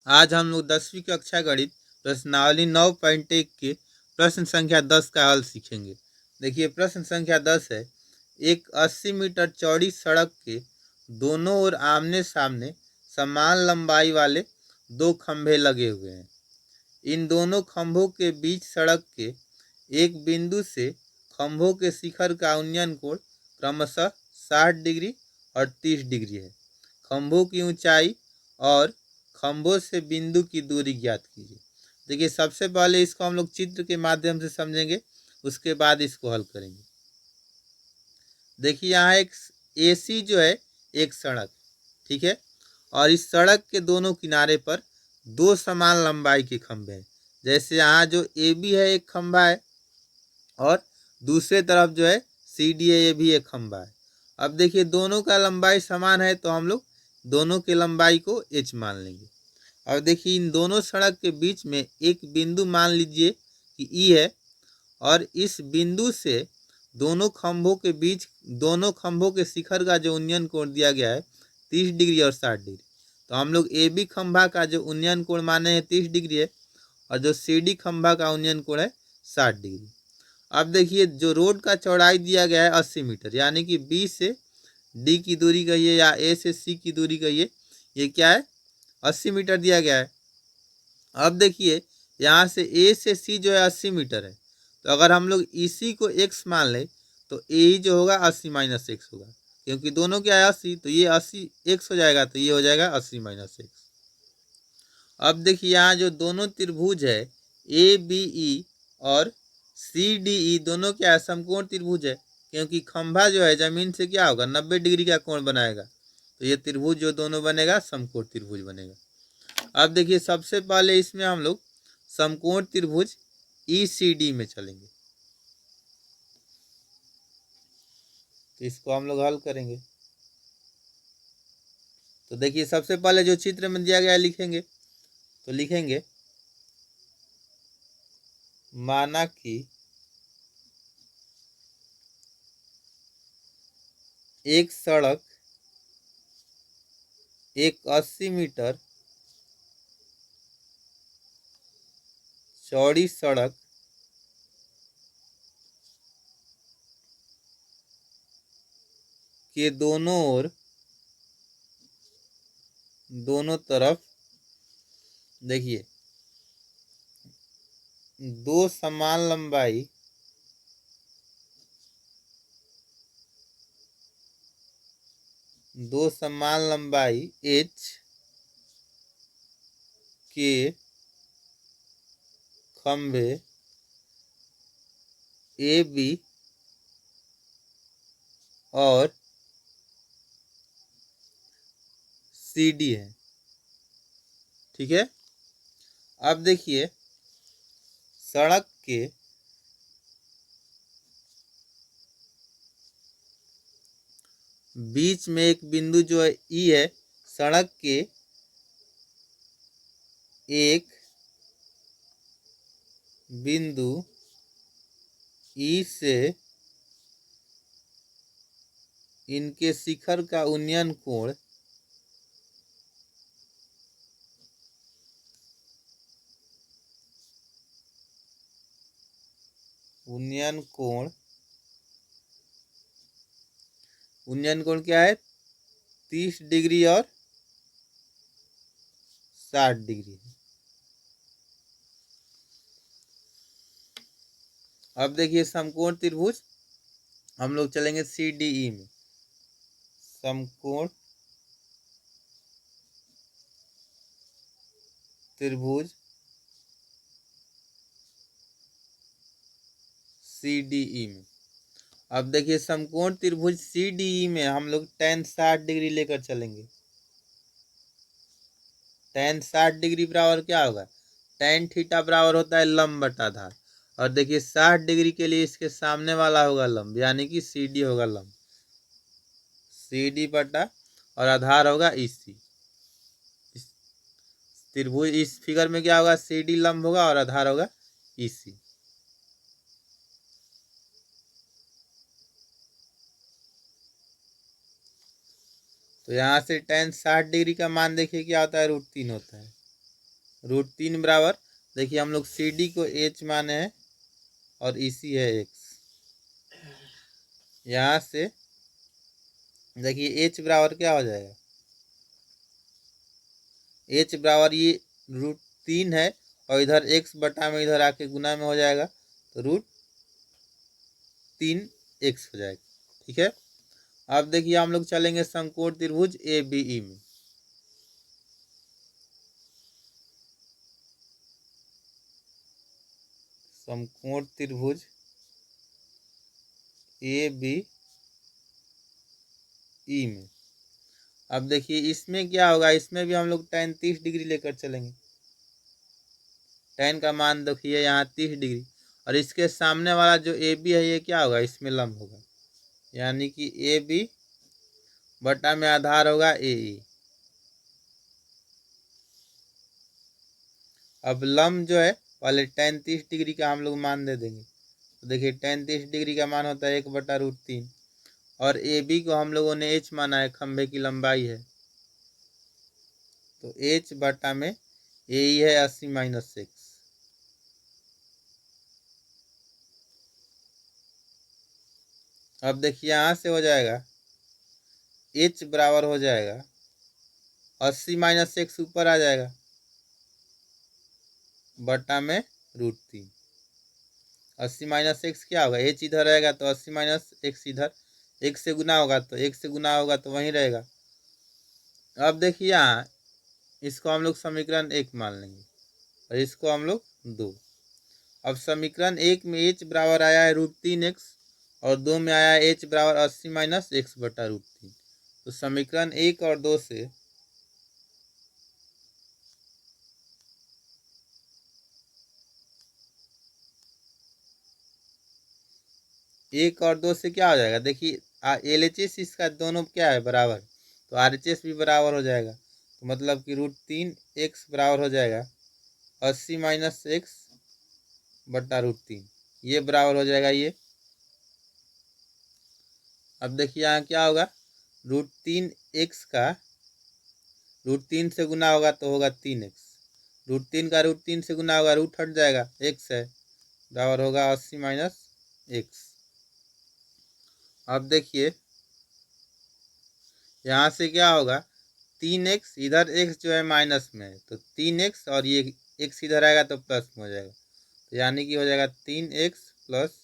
आज हम लोग 10वीं कक्षा गणित प्रश्नावली 9.1 के प्रश्न संख्या 10 का हल सीखेंगे। देखिए प्रश्न संख्या 10 है, एक 80 मीटर चौड़ी सड़क के दोनों ओर आमने सामने समान लंबाई वाले दो खंभे लगे हुए हैं। इन दोनों खंभों के बीच सड़क के एक बिंदु से खंभों के शिखर का उन्नयन कोण क्रमशः 60 डिग्री और 30 डिग्री है। खंभों की ऊंचाई और खंभों से बिंदु की दूरी ज्ञात कीजिए। देखिए सबसे पहले इसको हम लोग चित्र के माध्यम से समझेंगे, उसके बाद इसको हल करेंगे। देखिए यहाँ एक एसी जो है एक सड़क, ठीक है, और इस सड़क के दोनों किनारे पर दो समान लंबाई के खंभे हैं। जैसे यहाँ जो ए बी है एक खंभा है और दूसरे तरफ जो है सी डी है, ये भी एक खंभा है। अब देखिए दोनों का लंबाई समान है तो हम लोग दोनों की लंबाई को एच मान लेंगे। अब देखिए इन दोनों सड़क के बीच में एक बिंदु मान लीजिए कि ई है और इस बिंदु से दोनों खंभों के बीच दोनों खंभों के शिखर का जो उन्नयन कोण दिया गया है 30 डिग्री और 60 डिग्री। तो हम लोग ए बी खंभा का जो उन्नयन कोण माने हैं 30 डिग्री है और जो सी डी खंभा का उन्नयन कोण है 60 डिग्री। अब देखिए जो रोड का चौड़ाई दिया गया है 80 मीटर, यानी कि बी से डी की दूरी कहिए या ए से सी की दूरी कहिए, ये क्या है 80 मीटर दिया गया है। अब देखिए यहाँ से ए से सी जो है 80 मीटर है, तो अगर हम लोग इसी को x मान लें तो ए ही जो होगा 80 माइनस एक्स होगा, क्योंकि दोनों क्या है 80, तो ये 80 x हो जाएगा, तो ये हो जाएगा 80 माइनस एक्स। अब देखिए यहाँ जो दोनों त्रिभुज है ए बी ई और सी डी ई दोनों क्या है समकोण त्रिभुज है, क्योंकि खंभा जो है जमीन से क्या होगा 90 डिग्री का कोण बनाएगा, तो ये त्रिभुज जो दोनों बनेगा समकोण त्रिभुज बनेगा। अब देखिए सबसे पहले इसमें हम लोग समकोण त्रिभुज ई सी डी में चलेंगे, तो इसको हम लोग हल करेंगे। तो देखिए सबसे पहले जो चित्र में दिया गया है लिखेंगे, तो लिखेंगे माना कि एक सड़क एक 80 मीटर चौड़ी सड़क के दोनों ओर दोनों तरफ देखिए दो समान लंबाई एच के खंभे ए बी और सी डी है, ठीक है। अब देखिए सड़क के बीच में एक बिंदु जो है ई है, सड़क के एक बिंदु ई से इनके शिखर का उन्नयन कोण उन्नयन कोण क्या है 30 डिग्री और 60 डिग्री है। अब देखिए समकोण त्रिभुज हम लोग चलेंगे सी डी ई में, समकोण त्रिभुज सी डी ई में। अब देखिए समकोण त्रिभुज सी डी ई में हम लोग tan 60 डिग्री लेकर चलेंगे। tan 60 डिग्री बराबर क्या होगा, tan थीटा बराबर होता है लंब बटा आधार, और देखिए 60 डिग्री के लिए इसके सामने वाला होगा लंब, यानी कि सी डी होगा लंब, सी डी बटा और आधार होगा इसी त्रिभुज। इस फिगर में क्या होगा सी डी लंब होगा और आधार होगा इसी। तो यहाँ से tan 60 डिग्री का मान देखिए क्या होता है √3 होता है, √3 बराबर, देखिए हम लोग सी डी को एच माने हैं और इसी है एक्स। यहाँ से देखिए एच बराबर क्या हो जाएगा, एच बराबर ये √3 है और इधर एक्स बटा में इधर आके गुना में हो जाएगा तो √3x हो जाएगा। ठीक है, अब देखिए हम लोग चलेंगे समकोण त्रिभुज ए बी ई में। समकोण त्रिभुज ए बी ई में, अब देखिए इसमें क्या होगा, इसमें भी हम लोग tan 30 डिग्री लेकर चलेंगे। tan का मान देखिए यहाँ 30 डिग्री, और इसके सामने वाला जो ए बी है ये क्या होगा, इसमें लंब होगा, यानी कि ए बी बटा में आधार होगा ए ई। अब लंब जो है पहले tan 30 डिग्री का हम लोग मान दे देंगे, तो देखिए tan 30 डिग्री का मान होता है 1/√3, और ए बी को हम लोगों ने एच माना है, खंभे की लंबाई है, तो एच बटा में ए ई है 80 - 6। अब देखिए यहाँ से हो जाएगा एच बराबर हो जाएगा 80 - 6 ऊपर आ जाएगा बटा में √3। 80 - 6 क्या होगा, एच इधर रहेगा तो 80 - 6 इधर, एक से गुना होगा तो एक से गुना होगा तो वहीं रहेगा। अब देखिए यहाँ इसको हम लोग समीकरण 1 मान लेंगे और इसको हम लोग 2। अब समीकरण 1 में एच बराबर आया है √3x और 2 में आया है एच बराबर 80 - x बटा √3। तो समीकरण 1 और 2 से एक और 2 से क्या हो जाएगा, देखिए एल एच एस इसका दोनों क्या है बराबर, तो आर एच एस भी बराबर हो जाएगा, तो मतलब कि √3x बराबर हो जाएगा 80 - x बटा √3, ये बराबर हो जाएगा ये। अब देखिए यहाँ क्या होगा, √3x का √3 से गुना होगा तो होगा 3x, √3 का √3 से गुना होगा, रूट हट जाएगा, x है, बराबर होगा 80 - x। अब देखिए यहाँ से क्या होगा, 3x, इधर x जो है माइनस में है तो 3x, और ये x इधर आएगा तो प्लस में हो जाएगा, तो यानी कि हो जाएगा 3x प्लस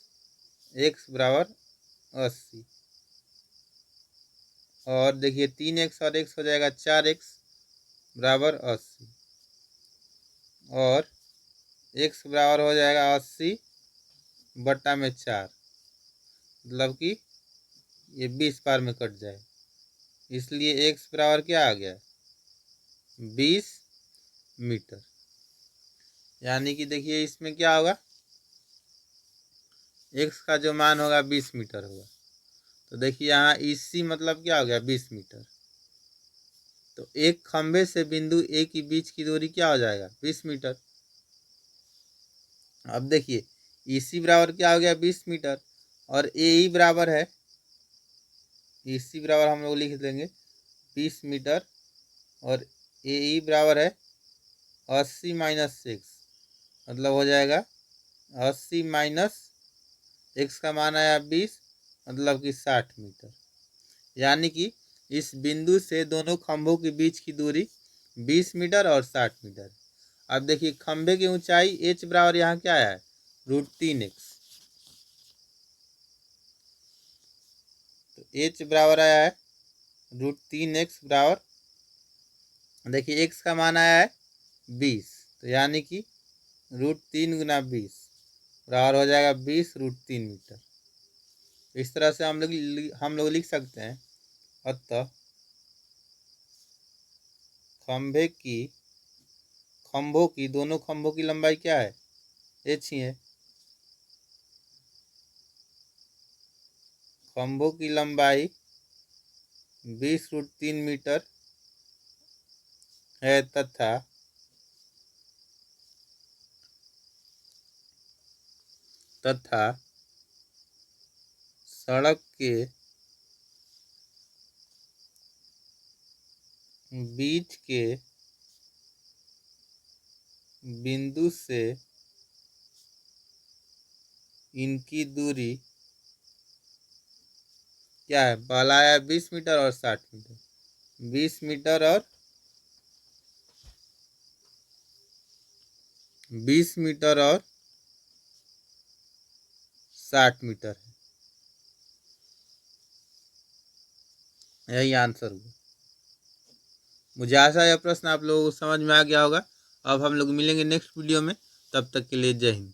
x बराबर 80। और देखिए 3x और x हो जाएगा 4x बराबर 80, और x बराबर हो जाएगा 80 बटा में 4, मतलब कि ये 20 बार में कट जाए, इसलिए x बराबर क्या आ गया, 20 मीटर। यानी कि देखिए इसमें क्या होगा, x का जो मान होगा 20 मीटर होगा, तो देखिए यहाँ इसी मतलब क्या हो गया 20 मीटर, तो एक खंभे से बिंदु ए के बीच की दूरी क्या हो जाएगा 20 मीटर। अब देखिए इसी बराबर क्या हो गया 20 मीटर, और ए ई बराबर है, इसी बराबर हम लोग लिख देंगे 20 मीटर, और ए ई बराबर है 80 - 6, मतलब हो जाएगा 80 - x का मान आया 20, मतलब कि 60 मीटर। यानी कि इस बिंदु से दोनों खंभों के बीच की दूरी 20 मीटर और 60 मीटर। अब देखिए खंभे की ऊंचाई h बराबर यहाँ क्या है, √3x, तो h बराबर आया है √3x बराबर, देखिए x का मान आया है 20, तो यानी कि √3 गुना 20 बराबर हो जाएगा 20 √3 मीटर। इस तरह से हम लोग लिख सकते हैं। अतः दोनों खंभों की लंबाई क्या है, h ही है। खंभों की लंबाई 20 √3 मीटर है, तथा सड़क के बीच के बिंदु से इनकी दूरी क्या है? पहला आया 20 मीटर और 60 मीटर। 20 मीटर और 60 मीटर है। यही आंसर हुआ। मुझे आशा है यह प्रश्न आप लोगों को समझ में आ गया होगा। अब हम लोग मिलेंगे नेक्स्ट वीडियो में, तब तक के लिए जय हिंद।